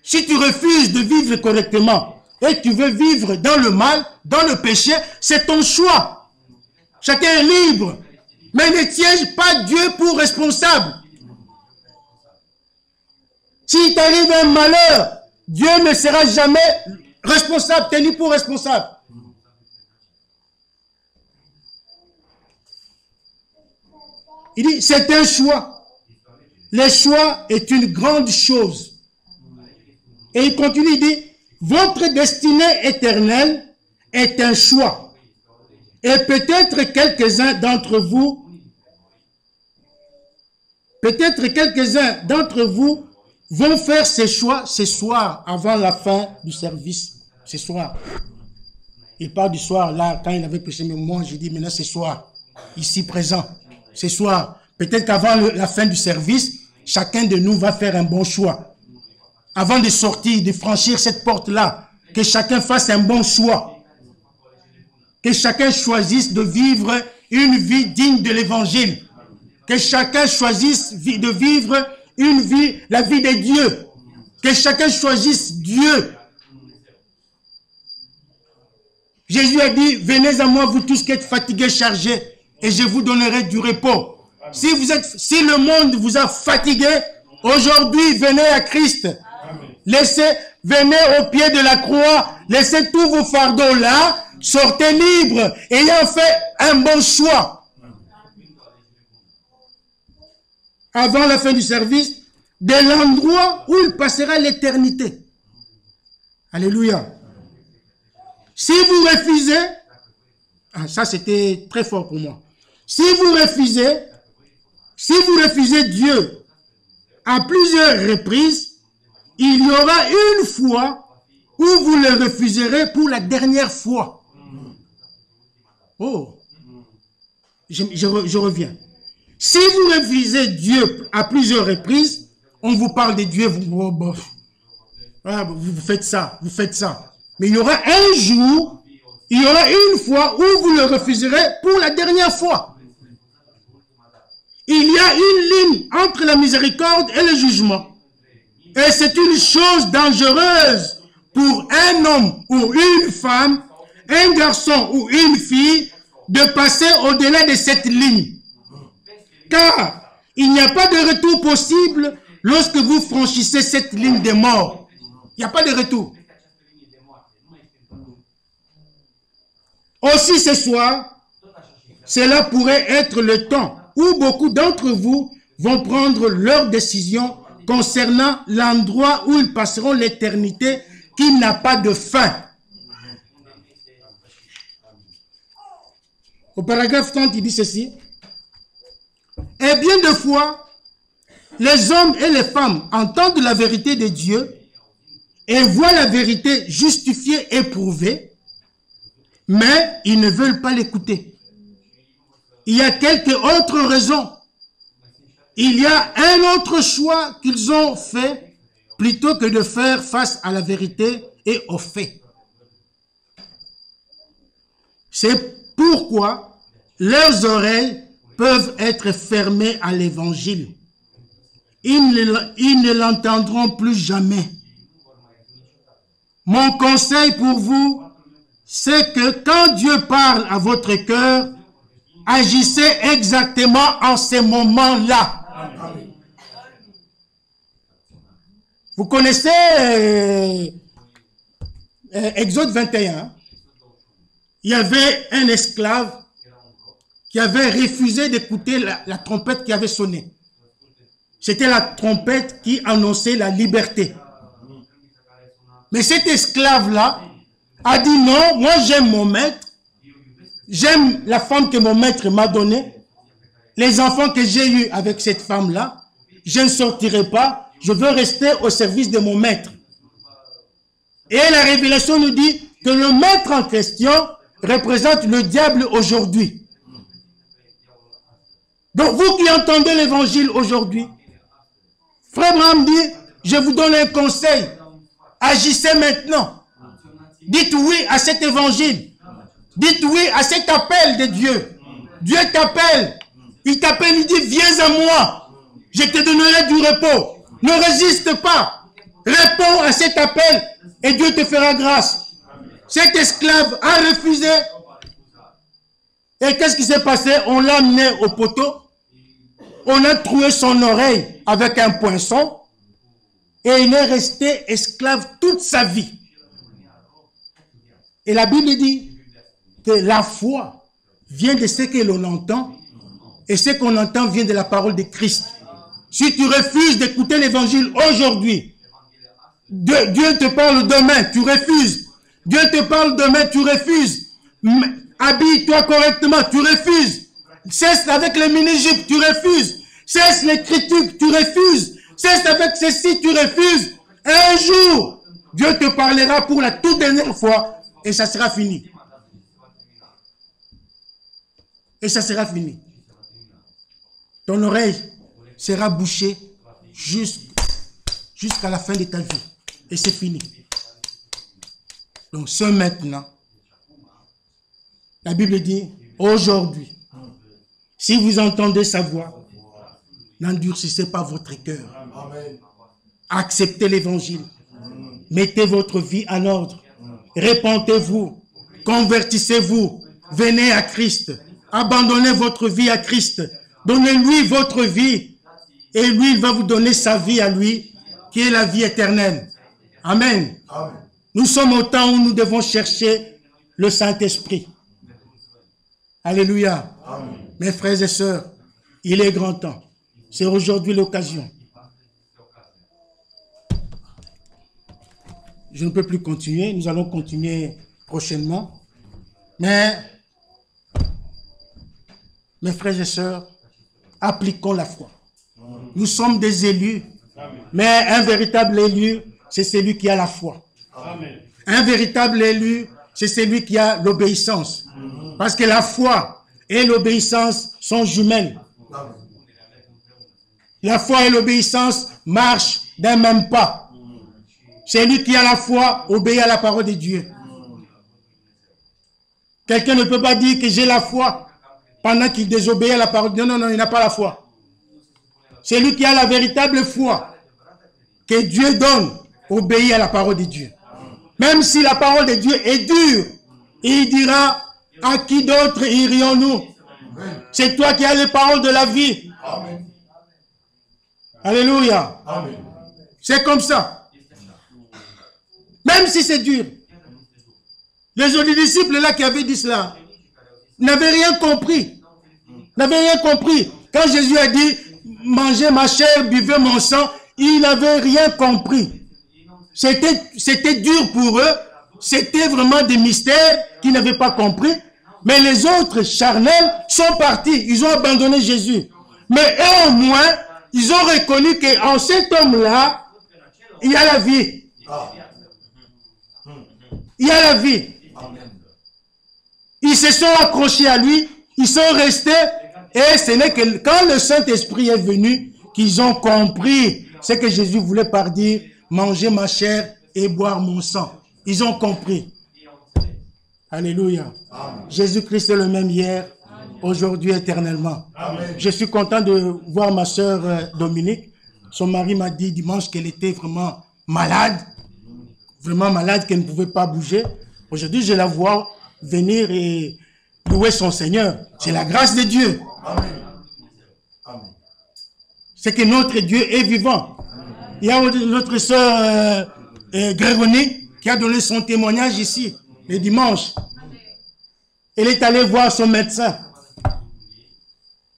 Si tu refuses de vivre correctement et tu veux vivre dans le mal, dans le péché, c'est ton choix. Chacun est libre. Mais ne tiens pas Dieu pour responsable. S'il t'arrive un malheur, Dieu ne sera jamais responsable, tenu pour responsable. Il dit, c'est un choix. Le choix est une grande chose. Et il continue, il dit, votre destinée éternelle est un choix. Et peut-être quelques-uns d'entre vous vont faire ces choix ce soir, avant la fin du service. Ce soir. Il parle du soir, là, quand il avait prêché, mais moi, j'ai dit, maintenant, ce soir, ici présent, ce soir. Peut-être qu'avant la fin du service, chacun de nous va faire un bon choix. Avant de sortir, de franchir cette porte-là, que chacun fasse un bon choix. Que chacun choisisse de vivre une vie digne de l'évangile. Que chacun choisisse de vivre la vie de Dieu. Que chacun choisisse Dieu. Jésus a dit, venez à moi vous tous qui êtes fatigués, chargés, et je vous donnerai du repos. Si le monde vous a fatigué, aujourd'hui, venez à Christ. Venez au pied de la croix, laissez tous vos fardeaux là, sortez libres, ayant fait un bon choix. Avant la fin du service, de l'endroit où il passera l'éternité. Alléluia. Si vous refusez, ça c'était très fort pour moi. Si vous refusez Dieu à plusieurs reprises, il y aura une fois où vous le refuserez pour la dernière fois. Oh, je reviens. Si vous refusez Dieu à plusieurs reprises, on vous parle de Dieu, vous faites ça, vous faites ça. Mais il y aura un jour, il y aura une fois où vous le refuserez pour la dernière fois. Il y a une ligne entre la miséricorde et le jugement. Et c'est une chose dangereuse pour un homme ou une femme, un garçon ou une fille, de passer au-delà de cette ligne. Car il n'y a pas de retour possible lorsque vous franchissez cette ligne de mort. Il n'y a pas de retour. Aussi ce soir, cela pourrait être le temps où beaucoup d'entre vous vont prendre leur décision concernant l'endroit où ils passeront l'éternité qui n'a pas de fin. Au paragraphe 30, il dit ceci. Et bien de fois, les hommes et les femmes entendent la vérité de Dieu et voient la vérité justifiée et prouvée, mais ils ne veulent pas l'écouter. Il y a quelques autres raisons. Il y a un autre choix qu'ils ont fait plutôt que de faire face à la vérité et aux faits. C'est pourquoi leurs oreilles peuvent être fermées à l'évangile. Ils ne l'entendront plus jamais. Mon conseil pour vous, c'est que quand Dieu parle à votre cœur, agissez exactement en ces moments-là. Vous connaissez Exode 21. Il y avait un esclave qui avait refusé d'écouter la trompette qui avait sonné. C'était la trompette qui annonçait la liberté. Mais cet esclave-là a dit non, moi j'aime mon maître, j'aime la femme que mon maître m'a donnée, les enfants que j'ai eus avec cette femme-là, je ne sortirai pas, je veux rester au service de mon maître. Et la révélation nous dit que le maître en question représente le diable aujourd'hui. Donc vous qui entendez l'évangile aujourd'hui, Frère Branham dit, je vous donne un conseil. Agissez maintenant. Dites oui à cet évangile. Dites oui à cet appel de Dieu. Dieu t'appelle. Il t'appelle, il dit, viens à moi. Je te donnerai du repos. Ne résiste pas. Réponds à cet appel et Dieu te fera grâce. Cet esclave a refusé. Et qu'est-ce qui s'est passé? On l'a amené au poteau. On a troué son oreille avec un poinçon. Et il est resté esclave toute sa vie. Et la Bible dit que la foi vient de ce que l'on entend. Et ce qu'on entend vient de la parole de Christ. Si tu refuses d'écouter l'évangile aujourd'hui, Dieu te parle demain, tu refuses. Dieu te parle demain, tu refuses. Habille-toi correctement, tu refuses. Cesse avec les mini-jupes, tu refuses. Cesse les critiques, tu refuses. Cesse avec ceci, tu refuses. Un jour, Dieu te parlera pour la toute dernière fois et ça sera fini. Et ça sera fini. Ton oreille sera bouchée jusqu'à la fin de ta vie. Et c'est fini. Donc ce maintenant, la Bible dit, aujourd'hui, si vous entendez sa voix, n'endurcissez pas votre cœur. Acceptez l'évangile. Mettez votre vie en ordre. Répentez-vous. Convertissez-vous. Venez à Christ. Abandonnez votre vie à Christ. Donnez-lui votre vie. Et lui, il va vous donner sa vie à lui, qui est la vie éternelle. Amen. Amen. Nous sommes au temps où nous devons chercher le Saint-Esprit. Alléluia. Amen. Mes frères et sœurs, il est grand temps. C'est aujourd'hui l'occasion. Je ne peux plus continuer. Nous allons continuer prochainement. Mais, mes frères et sœurs, appliquons la foi. Nous sommes des élus. Mais un véritable élu, c'est celui qui a la foi. Amen. Un véritable élu, c'est celui qui a l'obéissance. Parce que la foi et l'obéissance sont jumelles. La foi et l'obéissance marchent d'un même pas. Celui qui a la foi obéit à la parole de Dieu. Quelqu'un ne peut pas dire que j'ai la foi pendant qu'il désobéit à la parole de Dieu. Non, non, il n'a pas la foi. Celui qui a la véritable foi que Dieu donne obéit à la parole de Dieu. Même si la parole de Dieu est dure, il dira, à qui d'autre irions-nous? C'est toi qui as les paroles de la vie. Amen. Alléluia. Amen. C'est comme ça. Même si c'est dur. Les autres disciples là qui avaient dit cela n'avaient rien compris. N'avaient rien compris. Quand Jésus a dit, mangez ma chair, buvez mon sang, ils n'avaient rien compris. C'était dur pour eux. C'était vraiment des mystères qu'ils n'avaient pas compris. Mais les autres charnels sont partis. Ils ont abandonné Jésus. Mais eux au moins, ils ont reconnu qu'en cet homme-là, il y a la vie. Il y a la vie. Ils se sont accrochés à lui. Ils sont restés. Et ce n'est que quand le Saint-Esprit est venu qu'ils ont compris ce que Jésus voulait par dire, manger ma chair et boire mon sang. Ils ont compris. Alléluia. Jésus-Christ est le même hier, aujourd'hui, éternellement. Amen. Je suis content de voir ma sœur Dominique. Son mari m'a dit dimanche qu'elle était vraiment malade. Vraiment malade, qu'elle ne pouvait pas bouger. Aujourd'hui, je la vois venir et louer son Seigneur. C'est la grâce de Dieu. Amen. Amen. C'est que notre Dieu est vivant. Il y a notre sœur Grégonique qui a donné son témoignage ici, le dimanche. Elle est allée voir son médecin.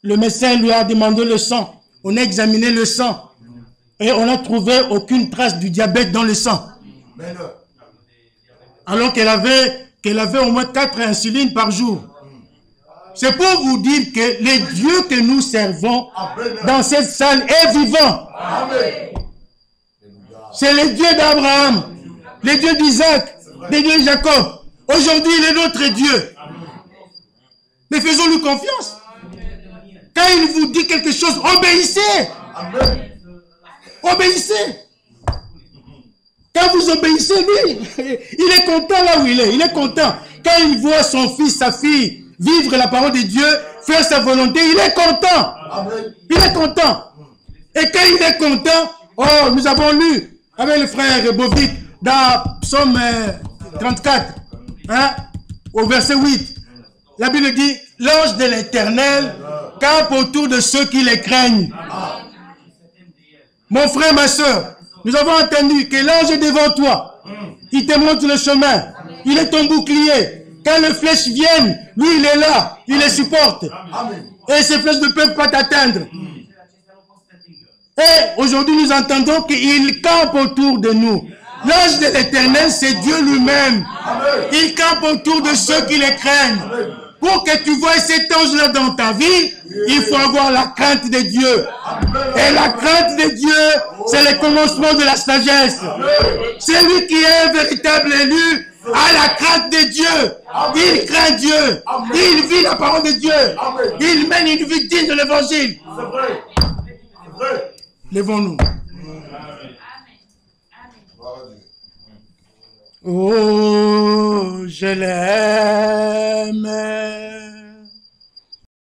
Le médecin lui a demandé le sang. On a examiné le sang. Et on n'a trouvé aucune trace du diabète dans le sang. Alors qu'elle avait au moins 4 insulines par jour. C'est pour vous dire que le Dieu que nous servons dans cette salle est vivant. Amen. C'est le Dieu d'Abraham, le Dieu d'Isaac, le Dieu de Jacob. Aujourd'hui, il est notre Dieu. Mais faisons-lui confiance. Quand il vous dit quelque chose, obéissez. Amen. Obéissez. Quand vous obéissez, lui, il est content là où il est. Il est content. Quand il voit son fils, sa fille vivre la parole de Dieu, faire sa volonté, il est content. Amen. Il est content. Et quand il est content, oh, nous avons lu avec le frère Bovic dans Psaume 34, hein, au verset 8. La Bible dit, l'ange de l'Éternel campe autour de ceux qui les craignent. Mon frère, ma soeur, nous avons entendu que l'ange est devant toi. Il te montre le chemin. Il est ton bouclier. Quand les flèches viennent, lui, il est là. Il les supporte. Et ces flèches ne peuvent pas t'atteindre. Et aujourd'hui, nous entendons qu'il campe autour de nous. L'ange de l'Éternel, c'est Dieu lui-même. Il campe autour de ceux qui les craignent. Pour que tu vois cet ange-là dans ta vie, il faut avoir la crainte de Dieu. Et la crainte de Dieu, c'est le commencement de la sagesse. Celui qui est un véritable élu a la crainte de Dieu. Il craint Dieu. Il vit la parole de Dieu. Il mène une vie digne de l'évangile. C'est vrai. C'est vrai. Levons-nous. Oh, je l'aime.